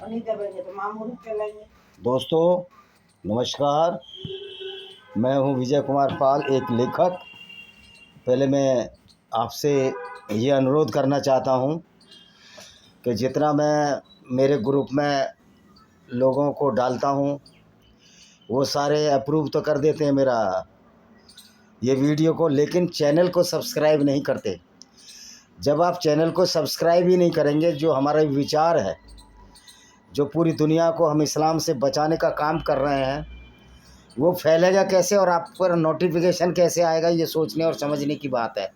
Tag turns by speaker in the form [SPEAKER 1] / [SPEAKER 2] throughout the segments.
[SPEAKER 1] नहीं दबेंगे तो मामूल चलेंगे।
[SPEAKER 2] दोस्तों नमस्कार, मैं हूं विजय कुमार पाल, एक लेखक। पहले मैं आपसे ये अनुरोध करना चाहता हूं कि जितना मैं मेरे ग्रुप में लोगों को डालता हूं वो सारे अप्रूव तो कर देते हैं मेरा ये वीडियो को, लेकिन चैनल को सब्सक्राइब नहीं करते। जब आप चैनल को सब्सक्राइब ही नहीं करेंगे, जो हमारा विचार है, जो पूरी दुनिया को हम इस्लाम से बचाने का काम कर रहे हैं, वो फैलेगा कैसे और आप पर नोटिफिकेशन कैसे आएगा, ये सोचने और समझने की बात है।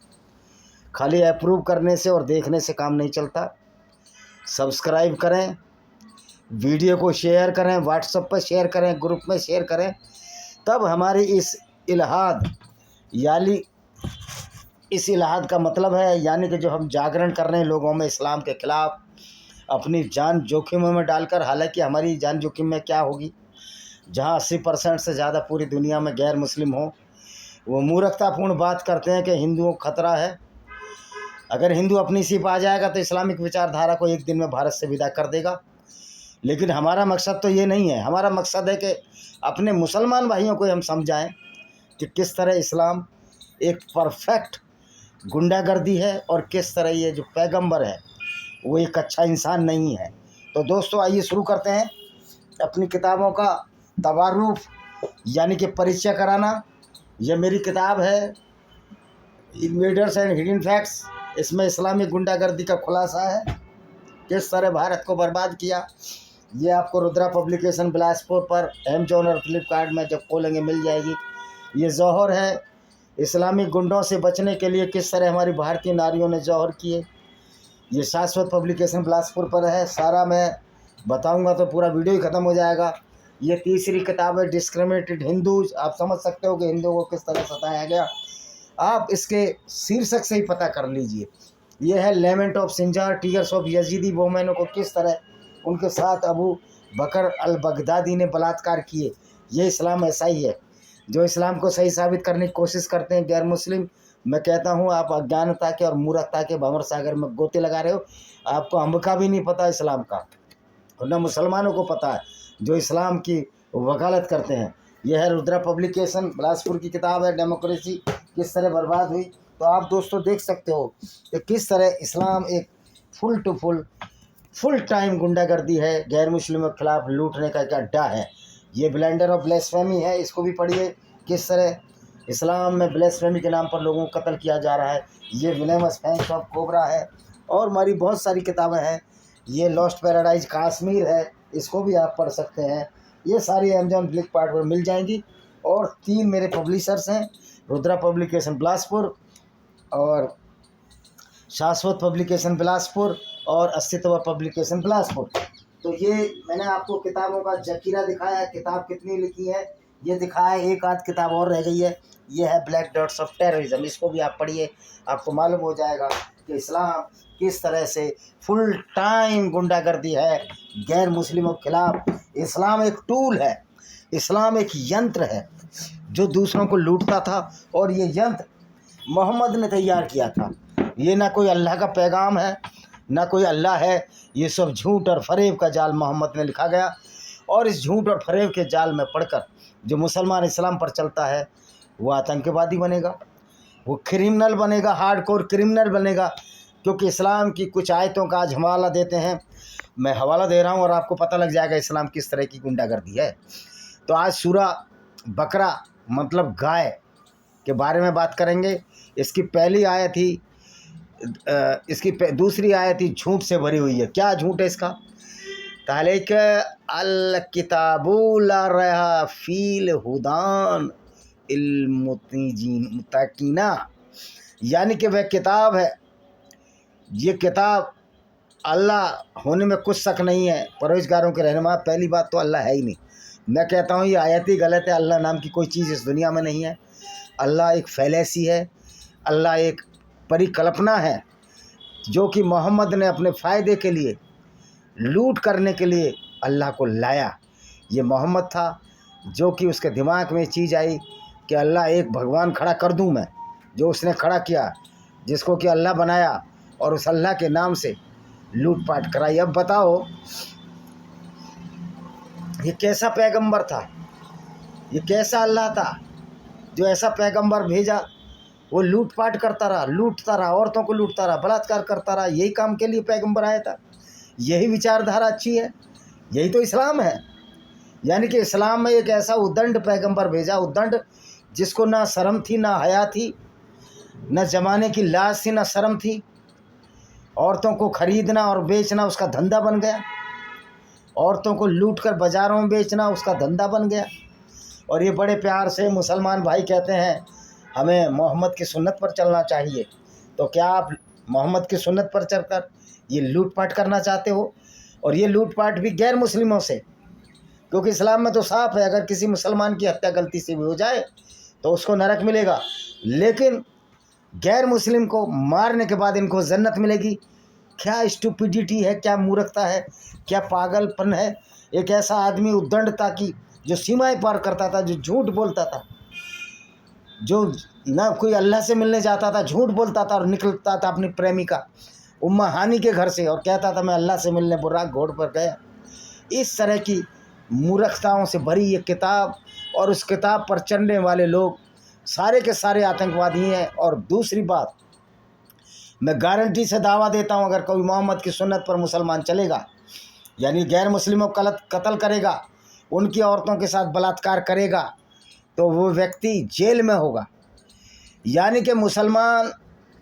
[SPEAKER 2] खाली अप्रूव करने से और देखने से काम नहीं चलता। सब्सक्राइब करें, वीडियो को शेयर करें, व्हाट्सएप पर शेयर करें, ग्रुप में शेयर करें, तब हमारी इस इलाहाद का मतलब है, यानी कि जो हम जागरण कर रहे हैं लोगों में इस्लाम के ख़िलाफ़, अपनी जान जोखिम में डालकर। हालांकि हमारी जान जोखिम में क्या होगी, जहां 80% से ज़्यादा पूरी दुनिया में गैर मुस्लिम हो। वो मूर्खतापूर्ण बात करते हैं कि हिंदुओं को खतरा है। अगर हिंदू अपनी सीप आ जाएगा तो इस्लामिक विचारधारा को एक दिन में भारत से विदा कर देगा। लेकिन हमारा मकसद तो ये नहीं है। हमारा मकसद है कि अपने मुसलमान भाइयों को हम समझाएं कि किस तरह इस्लाम एक परफेक्ट गुंडागर्दी है और किस तरह ये जो पैगंबर है वो एक अच्छा इंसान नहीं है। तो दोस्तों आइए शुरू करते हैं अपनी किताबों का तवारुफ, यानी कि परिचय कराना। यह मेरी किताब है इन्वेडर्स एंड हिडन फैक्ट्स। इसमें इस्लामी गुंडागर्दी का खुलासा है, किस तरह भारत को बर्बाद किया। ये आपको रुद्रा पब्लिकेशन बिलासपुर पर अमेजॉन और फ्लिपकार्ट में जब खोलेंगे मिल जाएगी। ये जौहर है, इस्लामी गुंडों से बचने के लिए किस तरह हमारी भारतीय नारियों ने जौहर किए। ये शाश्वत पब्लिकेशन बिलासपुर पर है। सारा मैं बताऊंगा तो पूरा वीडियो ही ख़त्म हो जाएगा। ये तीसरी किताब है डिस्क्रिमिनेटेड हिंदूज। आप समझ सकते हो कि हिंदुओं को किस तरह सताया गया, आप इसके शीर्षक से ही पता कर लीजिए। ये है lament of Sinjar, tears of Yazidi वोमेनों को किस तरह उनके साथ अबू बकर अल बगदादी ने बलात्कार किए। ये इस्लाम ऐसा ही है जो इस्लाम को सही साबित करने की कोशिश करते हैं गैर मुस्लिम। मैं कहता हूँ आप अज्ञानता के और मूर्खता के भंवर सागर में गोते लगा रहे हो। आपको अम्ब का भी नहीं पता इस्लाम का, और न मुसलमानों को पता है जो इस्लाम की वकालत करते हैं। यह है रुद्रा पब्लिकेशन बिलासपुर की किताब है डेमोक्रेसी किस तरह बर्बाद हुई। तो आप दोस्तों देख सकते हो कि किस तरह इस्लाम एक फुल टाइम गुंडागर्दी है, गैर मुस्लिमों के खिलाफ लूटने का एक अड्डा है। ये ब्लेंडर ऑफ ब्लेसफेमी है, इसको भी पढ़िए। किस तरह इस्लाम में ब्लेसफेमी के नाम पर लोगों को कत्ल किया जा रहा है। ये विलेमस फैंक्स ऑफ कोबरा है, और हमारी बहुत सारी किताबें हैं। ये लॉस्ट पैराडाइज कश्मीर है, इसको भी आप पढ़ सकते हैं। ये सारी अमेजॉन फ्लिपकार्ट पर मिल जाएंगी। और 3 मेरे पब्लिशर्स हैं, रुद्रा पब्लिकेशन बिलासपुर और शाश्वत पब्लिकेशन बिलासपुर और अस्तित्व पब्लिकेशन बिलासपुर। तो ये मैंने आपको किताबों का जखीरा दिखाया है, किताब कितनी लिखी है ये दिखाया है। एक आध किताब और रह गई है, ये है ब्लैक डॉट्स ऑफ टेररिज्म। इसको भी आप पढ़िए, आपको मालूम हो जाएगा कि इस्लाम किस तरह से फुल टाइम गुंडागर्दी है गैर मुस्लिमों के खिलाफ। इस्लाम एक टूल है, इस्लाम एक यंत्र है जो दूसरों को लूटता था, और ये यंत्र मोहम्मद ने तैयार किया था। ये ना कोई अल्लाह का पैगाम है, ना कोई अल्लाह है। ये सब झूठ और फरेब का जाल मोहम्मद ने लिखा गया, और इस झूठ और फरेब के जाल में पड़कर जो मुसलमान इस्लाम पर चलता है वो आतंकवादी बनेगा, वो क्रिमिनल बनेगा, हार्डकोर क्रिमिनल बनेगा। क्योंकि इस्लाम की कुछ आयतों का आज हवाला देते हैं, मैं हवाला दे रहा हूँ और आपको पता लग जाएगा इस्लाम किस तरह की गुंडागर्दी है। तो आज सूरा बकरा मतलब गाय के बारे में बात करेंगे। इसकी पहली आयत ही इसकी दूसरी आयत ही झूठ से भरी हुई है। क्या झूठ है इसका? तालिक अल किताबुल रहा फील हुदान मुतकीना, यानी कि वह किताब है। ये किताब अल्लाह होने में कुछ शक नहीं है, परहेज़गारों के रहनुमा। पहली बात तो अल्लाह है ही नहीं। मैं कहता हूँ ये आयत ही गलत है। अल्लाह नाम की कोई चीज़ इस दुनिया में नहीं है। अल्लाह एक फैलेसी है, अल्लाह एक परिकल्पना है जो कि मोहम्मद ने अपने फ़ायदे के लिए, लूट करने के लिए अल्लाह को लाया। ये मोहम्मद था जो कि उसके दिमाग में चीज़ आई कि अल्लाह एक भगवान खड़ा कर दूं मैं, जो उसने खड़ा किया, जिसको कि अल्लाह बनाया, और उस अल्लाह के नाम से लूटपाट कराई। अब बताओ ये कैसा पैगंबर था, ये कैसा अल्लाह था जो ऐसा पैगंबर भेजा। वो लूटपाट करता रहा, लूटता रहा, औरतों को लूटता रहा, बलात्कार करता रहा। यही काम के लिए पैगंबर आया था। यही विचारधारा अच्छी है, यही तो इस्लाम है। यानी कि इस्लाम में एक ऐसा उद्दंड पैगंबर भेजा, उद्दंड जिसको ना शर्म थी, ना हया थी, न ज़माने की लाज थी, ना शर्म थी। औरतों को खरीदना और बेचना उसका धंधा बन गया, औरतों को लूट कर बाज़ारों में बेचना उसका धंधा बन गया। और ये बड़े प्यार से मुसलमान भाई कहते हैं हमें मोहम्मद की सुन्नत पर चलना चाहिए। तो क्या आप मोहम्मद की सुन्नत पर चलकर ये लूटपाट करना चाहते हो? और ये लूटपाट भी गैर मुस्लिमों से, क्योंकि इस्लाम में तो साफ है, अगर किसी मुसलमान की हत्या गलती से भी हो जाए तो उसको नरक मिलेगा, लेकिन गैर मुस्लिम को मारने के बाद इनको जन्नत मिलेगी। क्या स्टूपिडिटी है, क्या मूर्खता है, क्या पागलपन है। एक ऐसा आदमी उद्दंड था कि जो सीमाएं पार करता था, जो झूठ बोलता था, जो ना कोई अल्लाह से मिलने जाता था, झूठ बोलता था और निकलता था अपनी प्रेमिका उम्मा हानी के घर से और कहता था मैं अल्लाह से मिलने बुर्राक घोड़ पर गया। इस तरह की मूर्खताओं से भरी ये किताब और उस किताब पर चलने वाले लोग सारे के सारे आतंकवादी हैं। और दूसरी बात, मैं गारंटी से दावा देता हूँ, अगर कोई मोहम्मद की सुन्नत पर मुसलमान चलेगा, यानी गैर मुस्लिमों को कत्ल करेगा, उनकी औरतों के साथ बलात्कार करेगा, तो वो व्यक्ति जेल में होगा। यानी कि मुसलमान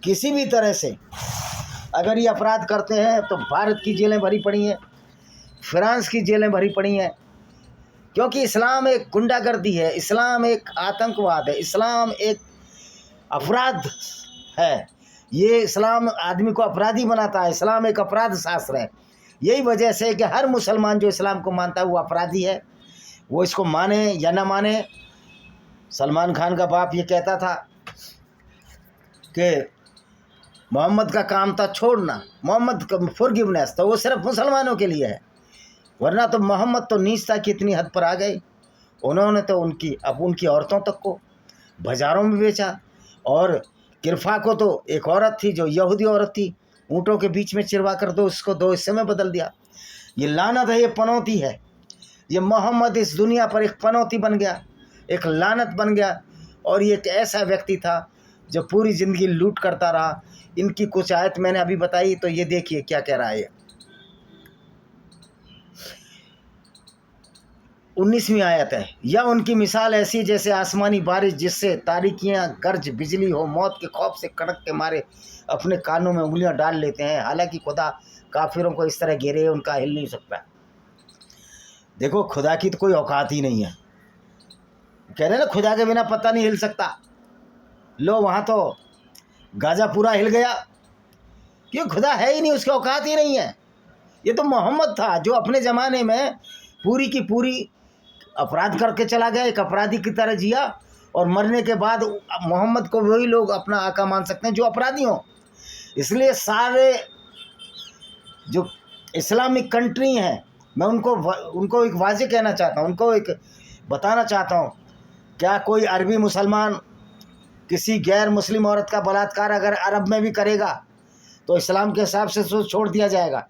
[SPEAKER 2] किसी भी तरह से अगर ये अपराध करते हैं तो भारत की जेलें भरी पड़ी हैं, फ्रांस की जेलें भरी पड़ी हैं, क्योंकि इस्लाम एक गुंडागर्दी है, इस्लाम एक आतंकवाद है, इस्लाम एक अपराध है। ये इस्लाम आदमी को अपराधी बनाता है, इस्लाम एक अपराध शास्त्र है। यही वजह से कि हर मुसलमान जो इस्लाम को मानता है वो अपराधी है, वो इसको माने या ना माने। सलमान खान का बाप ये कहता था कि मोहम्मद का काम था छोड़ना, मोहम्मद का फॉरगिवनेस, तो वो सिर्फ मुसलमानों के लिए है, वरना तो मोहम्मद तो नीचता की इतनी हद पर आ गए, उन्होंने तो उनकी औरतों तक को बाज़ारों में बेचा। और किरफा को तो एक औरत थी जो यहूदी औरत थी, ऊँटों के बीच में चिरवा कर दो उसको दो हिस्से में बदल दिया। ये लानत है, ये पनौती है। ये मोहम्मद इस दुनिया पर एक पनौती बन गया, एक लानत बन गया। और ये एक ऐसा व्यक्ति था जो पूरी ज़िंदगी लूट करता रहा। इनकी कुछ आयत मैंने अभी बताई, तो ये देखिए क्या कह रहा है। 19वीं आयत है, या उनकी मिसाल ऐसी जैसे आसमानी बारिश जिससे तारीकियाँ गर्ज बिजली हो, मौत के खौफ से कड़क के मारे अपने कानों में उंगलियां डाल लेते हैं, हालांकि खुदा काफिरों को इस तरह घेरे है उनका हिल नहीं सकता। देखो खुदा की तो कोई औकात ही नहीं है, कह रहे ना खुदा के बिना पता नहीं हिल सकता। लो वहाँ तो गाजा पूरा हिल गया, क्यों? खुदा है ही नहीं, उसकी औकात ही नहीं है। ये तो मोहम्मद था जो अपने ज़माने में पूरी की पूरी अपराध करके चला गया, एक अपराधी की तरह जिया, और मरने के बाद मोहम्मद को वही लोग अपना आका मान सकते हैं जो अपराधी हों। इसलिए सारे जो इस्लामिक कंट्री हैं, मैं उनको एक वाज़े कहना चाहता हूँ, उनको एक बताना चाहता हूँ, क्या कोई अरबी मुसलमान किसी गैर मुस्लिम औरत का बलात्कार अगर अरब में भी करेगा तो इस्लाम के हिसाब से उसको छोड़ दिया जाएगा?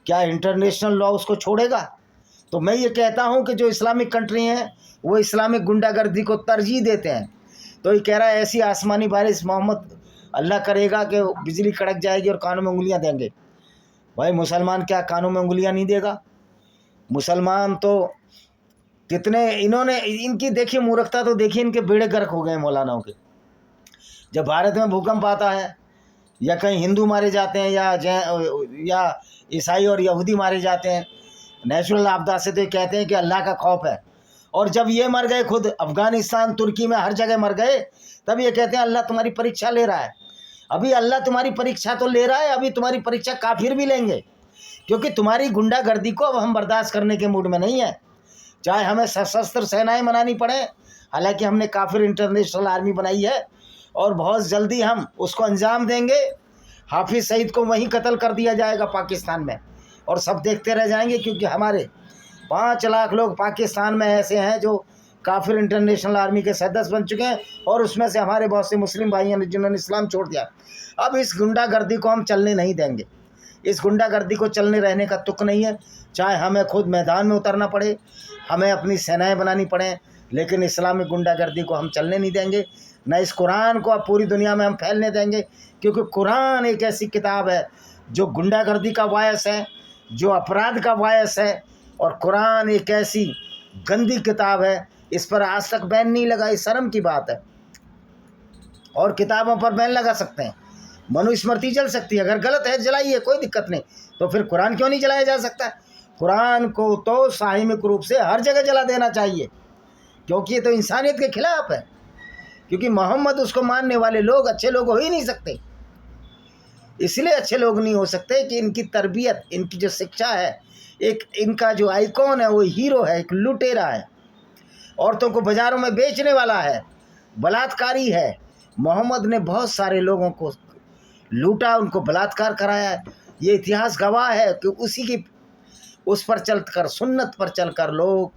[SPEAKER 2] क्या इंटरनेशनल लॉ उसको छोड़ेगा? तो मैं ये कहता हूँ कि जो इस्लामिक कंट्री हैं वो इस्लामिक गुंडागर्दी को तरजीह देते हैं। तो ये कह रहा है ऐसी आसमानी बारिश मोहम्मद अल्लाह करेगा कि बिजली कड़क जाएगी और कानों में उंगलियाँ देंगे। भाई मुसलमान क्या कानों में उंगलियाँ नहीं देगा? मुसलमान तो कितने इन्होंने इनकी देखिए मूर्खता, तो देखिए इनके बेड़े गर्क हो गए मौलानाओं के। जब भारत में भूकंप आता है या कहीं हिंदू मारे जाते हैं या ईसाई और यहूदी मारे जाते हैं नेचुरल आपदा से, तो ये कहते हैं कि अल्लाह का खौफ है। और जब ये मर गए, खुद अफ़गानिस्तान तुर्की में हर जगह मर गए, तब ये कहते हैं अल्लाह तुम्हारी परीक्षा ले रहा है। अभी अल्लाह तुम्हारी परीक्षा तो ले रहा है, अभी तुम्हारी परीक्षा काफिर भी लेंगे, क्योंकि तुम्हारी गुंडागर्दी को अब हम बर्दाश्त करने के मूड में नहीं है। चाहे हमें सशस्त्र सेनाएं बनानी पड़े, हालांकि हमने काफिर इंटरनेशनल आर्मी बनाई है और बहुत जल्दी हम उसको अंजाम देंगे। हाफिज़ सईद को वहीं कत्ल कर दिया जाएगा पाकिस्तान में, और सब देखते रह जाएंगे, क्योंकि हमारे 5 लाख लोग पाकिस्तान में ऐसे हैं जो काफिर इंटरनेशनल आर्मी के सदस्य बन चुके हैं, और उसमें से हमारे बहुत से मुस्लिम भाई हैं जिन्होंने इस्लाम छोड़ दिया। अब इस गुंडागर्दी को हम चलने नहीं देंगे, इस गुंडागर्दी को चलने रहने का तुक नहीं है, चाहे हमें खुद मैदान में उतरना पड़े, हमें अपनी सेनाएं बनानी पड़े, लेकिन इस्लामिक गुंडागर्दी को हम चलने नहीं देंगे। न इस कुरान को अब पूरी दुनिया में हम फैलने देंगे, क्योंकि कुरान एक ऐसी किताब है जो गुंडागर्दी का बायस है, जो अपराध का बायस है, और कुरान एक ऐसी गंदी किताब है, इस पर आज तक बैन नहीं लगा। इस शर्म की बात है। और किताबों पर बैन लगा सकते हैं, मनुस्मृति जल सकती है, अगर गलत है जलाइए, कोई दिक्कत नहीं, तो फिर कुरान क्यों नहीं जलाया जा सकता? कुरान को तो साहिमिक रूप से हर जगह जला देना चाहिए, क्योंकि ये तो इंसानियत के खिलाफ है। क्योंकि मोहम्मद उसको मानने वाले लोग अच्छे लोग हो ही नहीं सकते। इसलिए अच्छे लोग नहीं हो सकते कि इनकी तरबियत, इनकी जो शिक्षा है, एक इनका जो आइकॉन है वो हीरो है, एक लुटेरा है, औरतों को बाज़ारों में बेचने वाला है, बलात्कारी है। मोहम्मद ने बहुत सारे लोगों को लूटा, उनको बलात्कार कराया है। ये इतिहास गवाह है कि उसी की उस पर चलकर, सुन्नत पर चलकर लोग,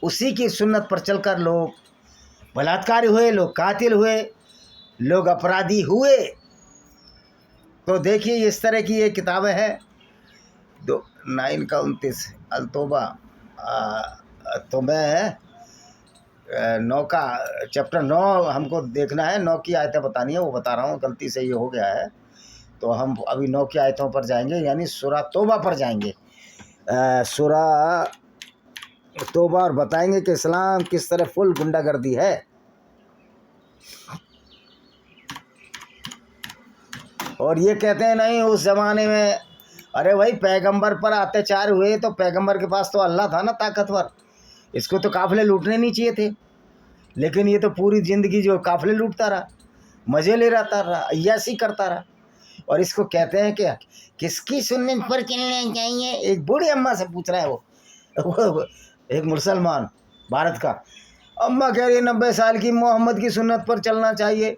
[SPEAKER 2] उसी की सुन्नत पर चलकर लोग बलात्कारी हुए, लोग कातिल हुए, लोग अपराधी हुए। तो देखिए इस तरह की ये किताबें हैं। 9 का 29 अल-तौबा, तो मैं 9 का चैप्टर 9 हमको देखना है, 9 की आयतें बतानी है, वो बता रहा हूँ, गलती से ये हो गया है। तो हम अभी 9 की आयतों पर जाएंगे, यानी सूरा तौबा पर जाएंगे, सूरा तौबा, और बताएंगे कि इस्लाम किस तरह फुल गुंडागर्दी है। और ये कहते हैं नहीं उस ज़माने में, अरे भाई पैगंबर पर अत्याचार हुए तो पैगंबर के पास तो अल्लाह था ना ताकतवर, इसको तो काफ़िले लूटने नहीं चाहिए थे। लेकिन ये तो पूरी ज़िंदगी जो काफ़िले लूटता रहा, मज़े ले रहा रहा, अय्यासी करता रहा। और इसको कहते हैं कि किसकी सुन्नत पर चलना चाहिए? एक बूढ़ी अम्मा से पूछ रहा है वो एक मुसलमान भारत का। अम्मा कह रही है 90 साल की, मोहम्मद की सुन्नत पर चलना चाहिए।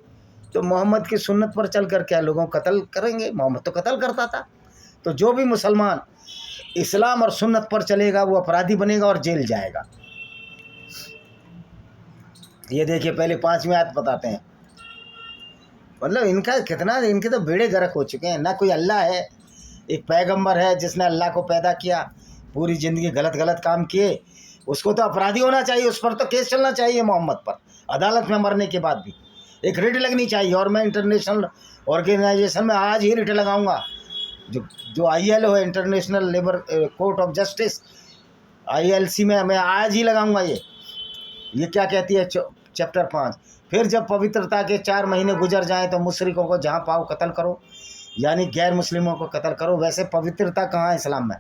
[SPEAKER 2] तो मोहम्मद की सुन्नत पर चलकर क्या लोगों को कत्ल करेंगे? मोहम्मद तो कत्ल करता था। तो जो भी मुसलमान इस्लाम और सुन्नत पर चलेगा वो अपराधी बनेगा और जेल जाएगा। ये देखिए पहले 5वीं आयत बताते हैं। मतलब इनका कितना, इनके तो बेड़े गर्क हो चुके हैं। ना कोई अल्लाह है, एक पैगंबर है जिसने अल्लाह को पैदा किया, पूरी ज़िंदगी गलत गलत काम किए, उसको तो अपराधी होना चाहिए, उस पर तो केस चलना चाहिए मोहम्मद पर, अदालत में मरने के बाद भी एक रिट लगनी चाहिए। और मैं इंटरनेशनल ऑर्गेनाइजेशन में आज ही रिट लगाऊंगा, जो ILO है, international labour court of justice, ILC में मैं आज ही लगाऊंगा। ये क्या कहती है चैप्टर 5, फिर जब पवित्रता के 4 महीने गुजर जाएं तो मुशरिकों को जहाँ पाओ कत्ल करो, यानी गैर मुस्लिमों को कत्ल करो। वैसे पवित्रता कहाँ है इस्लाम में?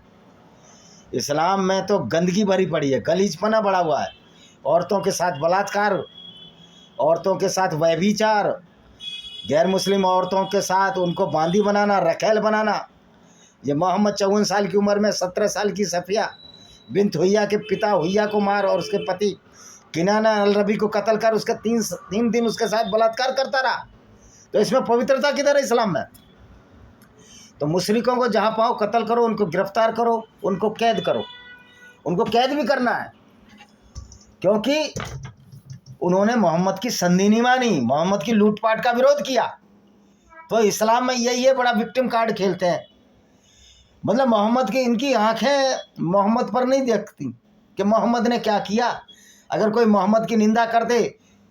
[SPEAKER 2] इस्लाम में तो गंदगी भरी पड़ी है, गलीजपना बढ़ा हुआ है, औरतों के साथ बलात्कार, औरतों के साथ व्यभिचार, गैर मुस्लिम औरतों के साथ उनको बांदी बनाना, रखेल बनाना। ये मोहम्मद 54 साल की उम्र में 17 साल की सफ़िया बिन्त हुय्या के पिता हुय्या को मार और उसके पति किनाना अल-रबी को कत्ल कर उसका 3 दिन उसके साथ बलात्कार करता रहा। तो इसमें पवित्रता किधर है इस्लाम में? तो मुशरिकों को जहाँ पाओ कत्ल करो, उनको गिरफ्तार करो, उनको कैद करो। उनको कैद भी करना है, क्योंकि उन्होंने मोहम्मद की संधि नहीं मानी, मोहम्मद की लूटपाट का विरोध किया। तो इस्लाम में ये बड़ा विक्टिम कार्ड खेलते हैं। मतलब मोहम्मद की, इनकी आंखें मोहम्मद पर नहीं देखती कि मोहम्मद ने क्या किया। अगर कोई मोहम्मद की निंदा कर दे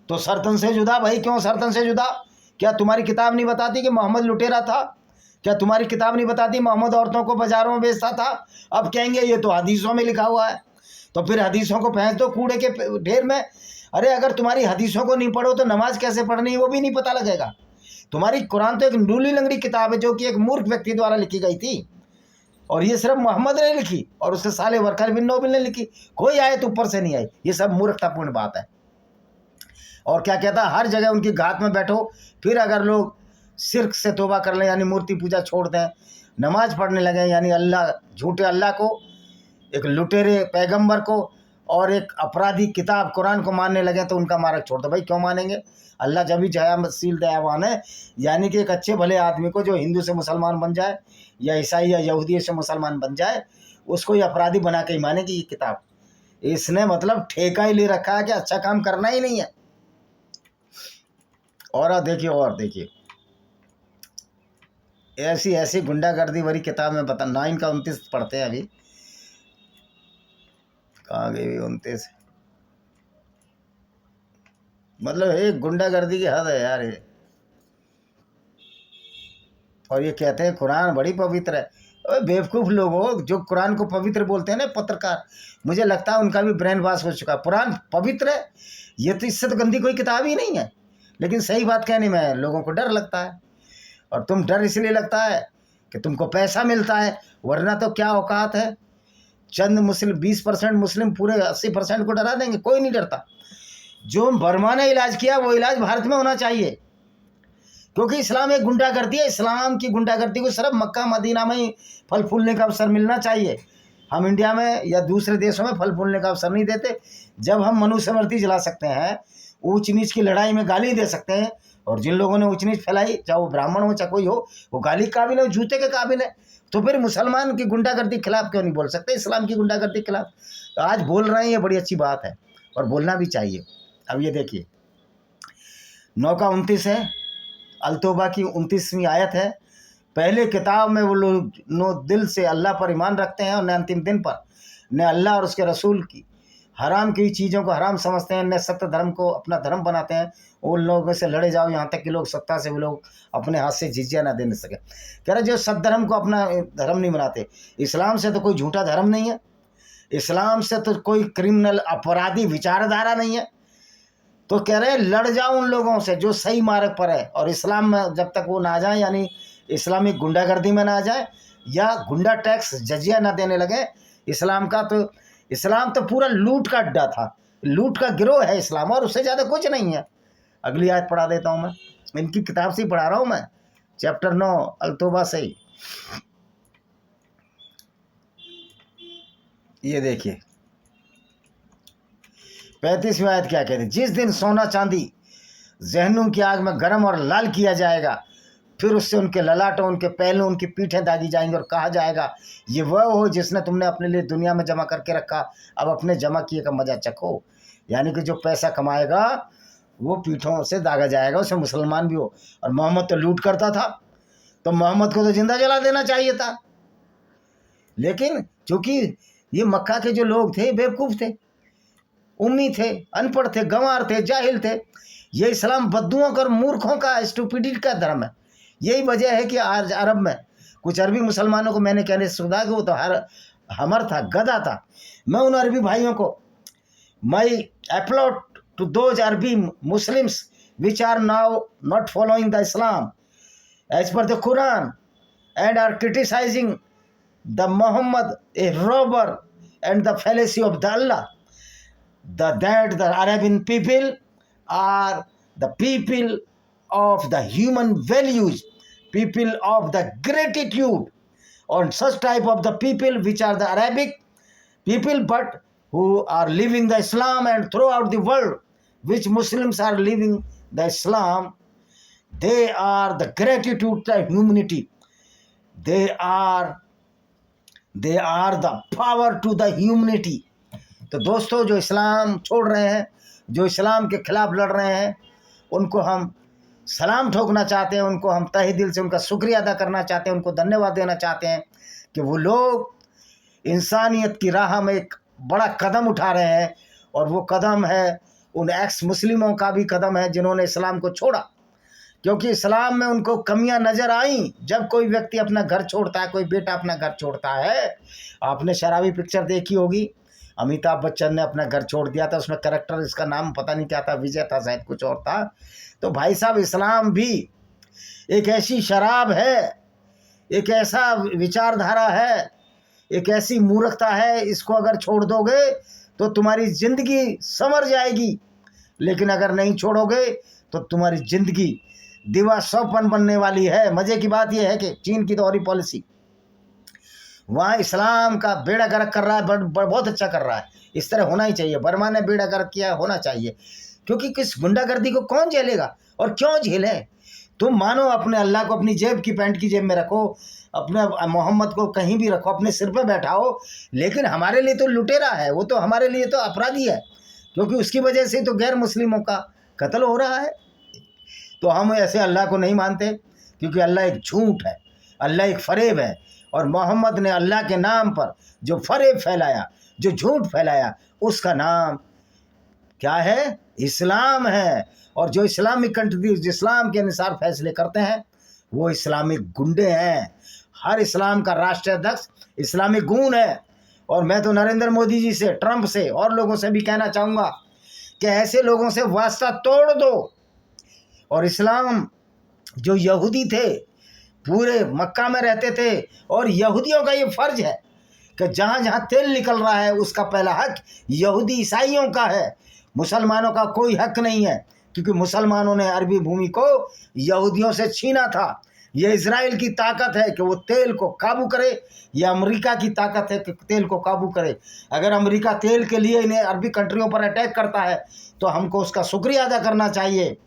[SPEAKER 2] तो सरतन से जुदा। भाई क्यों सरतन से जुदा? क्या तुम्हारी किताब नहीं बताती कि मोहम्मद लुटेरा था? क्या तुम्हारी किताब नहीं बताती मोहम्मद औरतों को बाजारों में बेचता था? अब कहेंगे ये तो हदीसों में लिखा हुआ है, तो फिर हदीसों को फेंक दो कूड़े के ढेर में। अरे अगर तुम्हारी हदीसों को नहीं पढ़ो तो नमाज कैसे पढ़नी है वो भी नहीं पता लगेगा। तुम्हारी कुरान तो एक ढूली लंगड़ी किताब है जो कि एक मूर्ख व्यक्ति द्वारा लिखी गई थी, और ये सिर्फ मोहम्मद ने लिखी और उसके साले वरकर बिन नौबिल ने लिखी, कोई आयत ऊपर से नहीं आई। ये सब मूर्खतापूर्ण बात है। और क्या कहता है, हर जगह उनकी घात में बैठो। फिर अगर लोग शिर्क से तौबा कर लें, यानी मूर्ति पूजा छोड़ दें, नमाज पढ़ने लगे, यानी अल्लाह, झूठे अल्लाह को, एक लुटेरे पैगंबर को और एक अपराधी किताब कुरान को मानने लगे, तो उनका मार्ग छोड़ दो। भाई क्यों मानेंगे? अल्लाह जब भी जयाशील दयावान है, यानी कि एक अच्छे भले आदमी को जो हिंदू से मुसलमान बन जाए या ईसाई या यहूदी से मुसलमान बन जाए, उसको ये अपराधी बना के ही मानेगी ये किताब। इसने मतलब ठेका ही ले रखा है कि अच्छा काम करना ही नहीं है। और देखिए ऐसी ऐसी गुंडागर्दी भरी किताब में बता 9 का 29 पढ़ते हैं अभी। कहाँ गई 29? मतलब एक गुंडागर्दी की हद है यार ये। और ये कहते हैं कुरान बड़ी पवित्र है। अरे बेवकूफ़ लोग हो जो कुरान को पवित्र बोलते हैं ना पत्रकार, मुझे लगता है उनका भी ब्रेन वॉश हो चुका है। कुरान पवित्र है, ये तो इससे तो गंदी कोई किताब ही नहीं है। लेकिन सही बात कहने में लोगों को डर लगता है, और तुम डर इसलिए लगता है कि तुमको पैसा मिलता है, वरना तो क्या औकात है। चंद मुस्लिम 20% मुस्लिम पूरे 80% को डरा देंगे? कोई नहीं डरता। जो बर्मा ने इलाज किया वो इलाज भारत में होना चाहिए, क्योंकि इस्लाम एक गुंडागर्दी है। इस्लाम की गुंडागर्दी को सिर्फ मक्का मदीना में ही फल फूलने का अवसर मिलना चाहिए। हम इंडिया में या दूसरे देशों में फल फूलने का अवसर नहीं देते। जब हम मनुस्मृति जला सकते हैं, ऊंच नीच की लड़ाई में गाली दे सकते हैं, और जिन लोगों ने ऊंच नीच फैलाई, चाहे वो ब्राह्मण हो चाहे कोई हो, वो गाली के काबिल है, जूते के काबिल है, तो फिर मुसलमान की गुंडागर्दी के खिलाफ क्यों नहीं बोल सकते, इस्लाम की गुंडागर्दी के खिलाफ? तो आज बोल रहे हैं, ये बड़ी अच्छी बात है और बोलना भी चाहिए। अब ये देखिए 9 का 29 है, अल-तौबा की 29वीं आयत है। पहले किताब में वो लोग नो दिल से अल्लाह पर ईमान रखते हैं और न अंतिम दिन पर, न अल्लाह और उसके रसूल की हराम की चीज़ों को हराम समझते हैं, न सत्य धर्म को अपना धर्म बनाते हैं। उन लोगों से लड़े जाओ यहाँ तक कि लोग सत्ता से वो लोग अपने हाथ से जिजिया ना देने सके। कह रहे जो सत्य धर्म को अपना धर्म नहीं बनाते। इस्लाम से तो कोई झूठा धर्म नहीं है, इस्लाम से तो कोई क्रिमिनल अपराधी विचारधारा नहीं है। तो कह रहे लड़ जाओ उन लोगों से जो सही मार्ग पर है, और इस्लाम में जब तक वो ना आ जाए, यानी इस्लामिक गुंडागर्दी में ना आ जाए या गुंडा टैक्स जजिया ना देने लगे। इस्लाम तो पूरा लूट का अड्डा था, लूट का गिरोह है इस्लाम, और उससे ज़्यादा कुछ नहीं है। अगली आयत पढ़ा देता हूँ मैं, इनकी किताब से ही पढ़ा रहा हूँ मैं, चैप्टर 9 अल-तौबा से ही। ये देखिए 35वीं आयत क्या कहती है? जिस दिन सोना चांदी जहनुम की आग में गर्म और लाल किया जाएगा, फिर उससे उनके ललाटों, उनके पहलू, उनकी पीठें दागी जाएंगी, और कहा जाएगा ये वह हो जिसने तुमने अपने लिए दुनिया में जमा करके रखा, अब अपने जमा किए का मजा चखो। यानी कि जो पैसा कमाएगा वो पीठों से दागा जाएगा, उसे मुसलमान भी हो। और मोहम्मद तो लूट करता था, तो मोहम्मद को तो जिंदा जला देना चाहिए था। लेकिन चूंकि ये मक्का के जो लोग थे बेवकूफ़ थे, उम्मी थे, अनपढ़ थे, गंवार थे, जाहिल थे। ये इस्लाम बद्दुओं का और मूर्खों का, स्टूपिडिटी का धर्म है। यही वजह है कि आज अरब में कुछ अरबी मुसलमानों को मैंने कहने से सुधा कि वो तो हमर था, गधा था। मैं उन अरबी भाइयों को, my upload to those Arabi Muslims which are now not following the Islam as per the Quran and are criticising the Mohammed a robber and the fallacy of the Allah, that the Arabian people are the people of the human values, people of the gratitude, or such type of the people which are the Arabic people but who are living the Islam, and throughout the world which Muslims are living the Islam, they are the gratitude to humanity, they are the power to the humanity। तो दोस्तों जो इस्लाम छोड़ रहे हैं, जो इस्लाम के खिलाफ लड़ रहे हैं, उनको हम सलाम ठोकना चाहते हैं, उनको हम तहे दिल से उनका शुक्रिया अदा करना चाहते हैं, उनको धन्यवाद देना चाहते हैं कि वो लोग इंसानियत की राह में एक बड़ा कदम उठा रहे हैं। और वो कदम है उन एक्स मुस्लिमों का भी कदम है जिन्होंने इस्लाम को छोड़ा, क्योंकि इस्लाम में उनको कमियां नज़र आई। जब कोई व्यक्ति अपना घर छोड़ता है, कोई बेटा अपना घर छोड़ता है, आपने शराबी पिक्चर देखी होगी, अमिताभ बच्चन ने अपना घर छोड़ दिया था, उसमें कैरेक्टर, इसका नाम पता नहीं क्या था, विजय था शायद, कुछ और था। तो भाई साहब इस्लाम भी एक ऐसी शराब है, एक ऐसा विचारधारा है, एक ऐसी मूर्खता है, इसको अगर छोड़ दोगे तो तुम्हारी ज़िंदगी संवर जाएगी, लेकिन अगर नहीं छोड़ोगे तो तुम्हारी ज़िंदगी दिवा सौपन बनने वाली है। मज़े की बात यह है कि चीन की दोहरी पॉलिसी वहाँ इस्लाम का बेड़ा गर्क कर रहा है, बहुत अच्छा कर रहा है। इस तरह होना ही चाहिए। बर्मा ने बेड़ा गर्क किया, होना चाहिए, क्योंकि किस गुंडागर्दी को कौन झेलेगा और क्यों झेले? तुम मानो अपने अल्लाह को अपनी जेब की, पैंट की जेब में रखो, अपने मोहम्मद को कहीं भी रखो, अपने सिर पे बैठाओ, लेकिन हमारे लिए तो लुटेरा है, वो तो हमारे लिए तो अपराधी है, क्योंकि उसकी वजह से तो गैर मुस्लिमों का कत्ल हो रहा है। तो हम ऐसे अल्लाह को नहीं मानते, क्योंकि अल्लाह एक झूठ है। अल्लाह एक फरेब है, और मोहम्मद ने अल्लाह के नाम पर जो फरेब फैलाया, जो झूठ फैलाया, उसका नाम क्या है? इस्लाम है। और जो इस्लामिक कंट्रीज इस्लाम के अनुसार फैसले करते हैं वो इस्लामिक गुंडे हैं। हर इस्लाम का राष्ट्रीय अध्यक्ष इस्लामिक गूंड है। और मैं तो नरेंद्र मोदी जी से, ट्रंप से और लोगों से भी कहना चाहूँगा कि ऐसे लोगों से वास्ता तोड़ दो। और इस्लाम जो यहूदी थे पूरे मक्का में रहते थे, और यहूदियों का ये फ़र्ज है कि जहाँ जहाँ तेल निकल रहा है उसका पहला हक यहूदी ईसाइयों का है, मुसलमानों का कोई हक नहीं है, क्योंकि मुसलमानों ने अरबी भूमि को यहूदियों से छीना था। ये इजराइल की ताकत है कि वो तेल को काबू करे, या अमेरिका की ताकत है कि तेल को काबू करे। अगर अमेरिका तेल के लिए इन्हें अरबी कंट्रियों पर अटैक करता है तो हमको उसका शुक्रिया अदा करना चाहिए।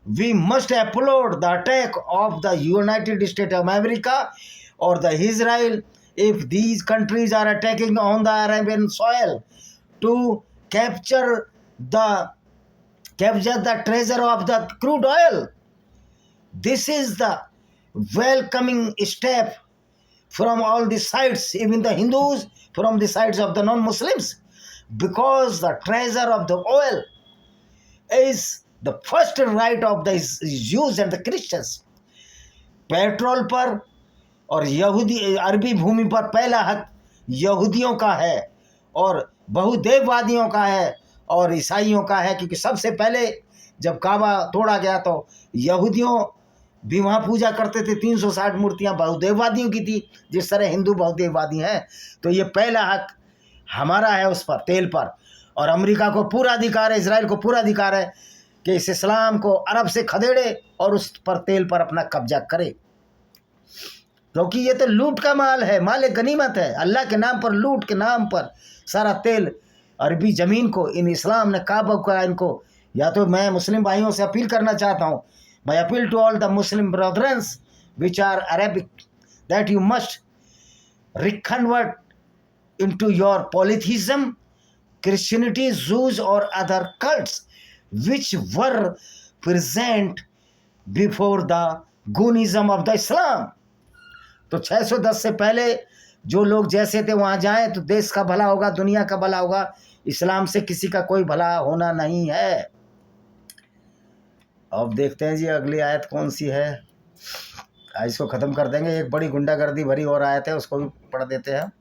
[SPEAKER 2] We must upload the attack of the United State of America और the Israel if these countries are attacking on the Arabian soil to capture the treasure of the crude oil. This is the welcoming step from all the sides, even the Hindus, from the sides of the non-Muslims, because the treasure of the oil is the first right of the Jews and the Christians. Petrol पर और यहूदी अरबी भूमि पर पहला हक यहूदियों का है, और बहुदेववादियों का है, और ईसाइयों का है, क्योंकि सबसे पहले जब काबा तोड़ा गया तो यहूदियों भी वहाँ पूजा करते थे। 360 मूर्तियाँ बहुदेववादियों की थी, जिस तरह हिंदू बहुदेववादी हैं। तो ये पहला हक हमारा है उस पर, तेल पर। और अमेरिका को पूरा अधिकार है, इजराइल को पूरा अधिकार है कि इस इस्लाम को अरब से खदेड़े और उस पर तेल पर अपना कब्जा करे, क्योंकि ये तो लूट का माल है, माल गनीमत है। अल्लाह के नाम पर, लूट के नाम पर सारा तेल अरबी ज़मीन को इन इस्लाम ने काबू करा इनको। या तो मैं मुस्लिम भाइयों से अपील करना चाहता हूँ, मैं appeal to all the Muslim brothers which are Arabic, that you must reconvert into your polytheism, Christianity, Jews or other cults which were present before the Goonism of the Islam. तो 610 से पहले जो लोग जैसे थे वहाँ जाएं तो देश का भला होगा, दुनिया का भला होगा। इस्लाम से किसी का कोई भला होना नहीं है। अब देखते हैं जी अगली आयत कौन सी है, इसको ख़त्म कर देंगे। एक बड़ी गुंडागर्दी भरी और आयत है, उसको भी पढ़ देते हैं।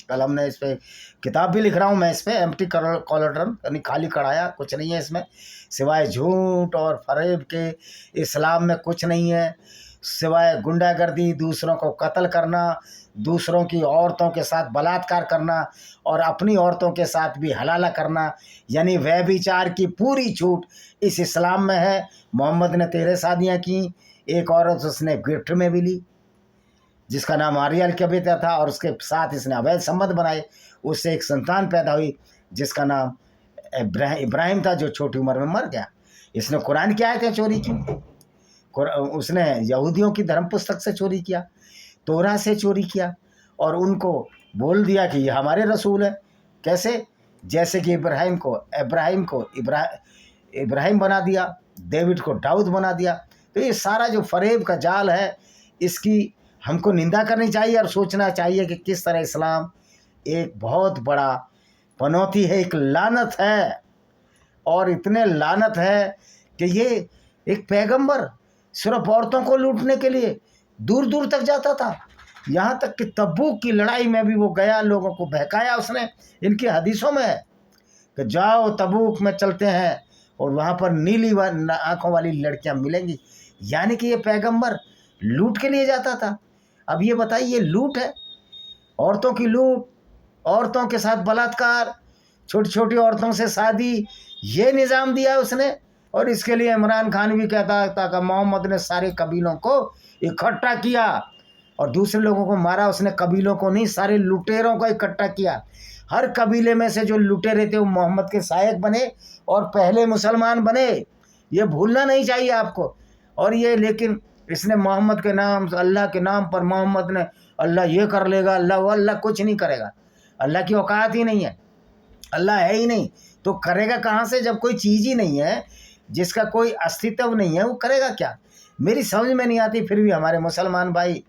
[SPEAKER 2] कल हमने इस पर किताब भी लिख रहा हूँ मैं, इस पर एम्प्टी कॉलड्रन, यानी खाली कढ़ाया, कुछ नहीं है इसमें सिवाय झूठ और फरेब के। इस्लाम में कुछ नहीं है सिवाय गुंडागर्दी, दूसरों को कत्ल करना, दूसरों की औरतों के साथ बलात्कार करना और अपनी औरतों के साथ भी हलाला करना, यानी व्यभिचार की पूरी छूट इस इस्लाम में है। मोहम्मद ने 13 शादियाँ की, एक औरत उसने गिफ्ट में भी ली जिसका नाम आर्यल का बेटा था, और उसके साथ इसने अवैध संबंध बनाए, उससे एक संतान पैदा हुई जिसका नाम इब्राहिम था, जो छोटी उम्र में मर गया। इसने कुरान की आयतें चोरी की, उसने यहूदियों की धर्म पुस्तक से चोरी किया, तोरा से चोरी किया, और उनको बोल दिया कि ये हमारे रसूल है। कैसे? जैसे कि इब्राहिम को इब्राहिम बना दिया, डेविड को दाऊद बना दिया। तो ये सारा जो फरेब का जाल है, इसकी हमको निंदा करनी चाहिए और सोचना चाहिए कि किस तरह इस्लाम एक बहुत बड़ा पनौती है, एक लानत है। और इतने लानत है कि ये एक पैगंबर सिर्फ औरतों को लूटने के लिए दूर दूर तक जाता था, यहाँ तक कि तबूक की लड़ाई में भी वो गया, लोगों को बहकाया उसने। इनकी हदीसों में है कि जाओ तबूक में चलते हैं और वहाँ पर नीली आँखों वाली लड़कियाँ मिलेंगी, यानी कि ये पैगंबर लूट के लिए जाता था। अब ये बताइए, लूट है, औरतों की लूट, औरतों के साथ बलात्कार, छोटी छोटी औरतों से शादी, ये निज़ाम दिया उसने। और इसके लिए इमरान खान भी कहता था कि मोहम्मद ने सारे कबीलों को इकट्ठा किया और दूसरे लोगों को मारा। उसने कबीलों को नहीं, सारे लुटेरों को इकट्ठा किया। हर कबीले में से जो लुटेरे थे वो मोहम्मद के सहायक बने और पहले मुसलमान बने, ये भूलना नहीं चाहिए आपको। और ये लेकिन इसने मोहम्मद के नाम, अल्लाह के नाम पर मोहम्मद ने अल्लाह ये कर लेगा, अल्लाह कुछ नहीं करेगा। अल्लाह की औकात ही नहीं है, अल्लाह है ही नहीं, तो करेगा कहाँ से जब कोई चीज़ ही नहीं है, जिसका कोई अस्तित्व नहीं है, वो करेगा क्या? मेरी समझ में नहीं आती। फिर भी हमारे मुसलमान भाई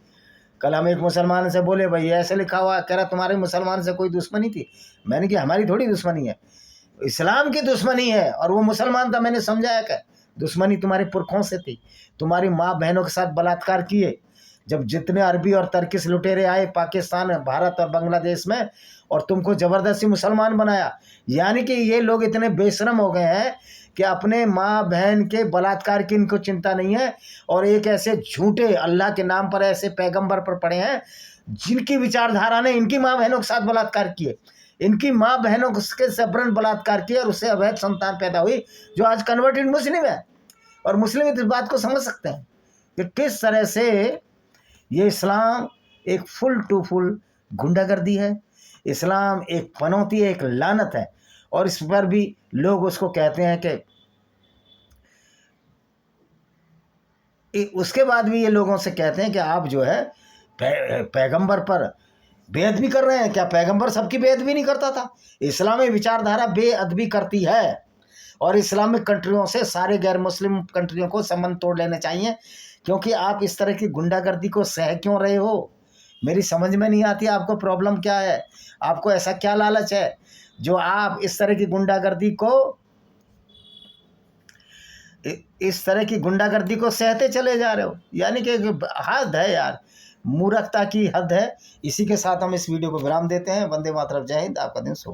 [SPEAKER 2] कल हम एक मुसलमान से बोले, भाई ऐसे लिखा हुआ, कह रहा तुम्हारे मुसलमान से कोई दुश्मनी थी। मैंने कहा हमारी थोड़ी दुश्मनी है, इस्लाम की दुश्मनी है। और वो मुसलमान था, मैंने समझाया कि दुश्मनी तुम्हारे पुरखों से थी, तुम्हारी माँ बहनों के साथ बलात्कार किए। जब जितने अरबी और तर्किश लुटेरे आए पाकिस्तान, भारत और बांग्लादेश में, और तुमको ज़बरदस्ती मुसलमान बनाया। यानी कि ये लोग इतने बेशरम हो गए हैं कि अपने माँ बहन के बलात्कार की इनको चिंता नहीं है। और एक ऐसे झूठे अल्लाह के नाम पर ऐसे पैगंबर पर पड़े हैं जिनकी विचारधारा ने इनकी माँ बहनों के साथ बलात्कार किए, इनकी माँ बहनों के सबरन बलात्कार किए, और उससे अवैध संतान पैदा हुई जो आज कन्वर्टेड मुस्लिम है। और मुस्लिम इस बात को समझ सकते हैं कि किस तरह से ये इस्लाम एक फुल टू फुल गुंडागर्दी है, इस्लाम एक पनौती है, एक लानत है। और इस पर भी लोग उसको कहते हैं कि उसके बाद भी ये लोगों से कहते हैं कि आप जो है पैगंबर पर बेअदबी कर रहे हैं। क्या पैगंबर सबकी बेअदबी नहीं करता था? इस्लामी विचारधारा बेअदबी करती है। और इस्लामिक कंट्रियों से सारे गैर मुस्लिम कंट्रियों को संबंध तोड़ लेने चाहिए, क्योंकि आप इस तरह की गुंडागर्दी को सह क्यों रहे हो? मेरी समझ में नहीं आती आपको प्रॉब्लम क्या है, आपको ऐसा क्या लालच है जो आप इस तरह की गुंडागर्दी को सहते चले जा रहे हो। यानी कि हद है यार, मूर्खता की हद है। इसी के साथ हम इस वीडियो को विराम देते हैं। वंदे मातरम, जय हिंद। आपका दिन शुभ।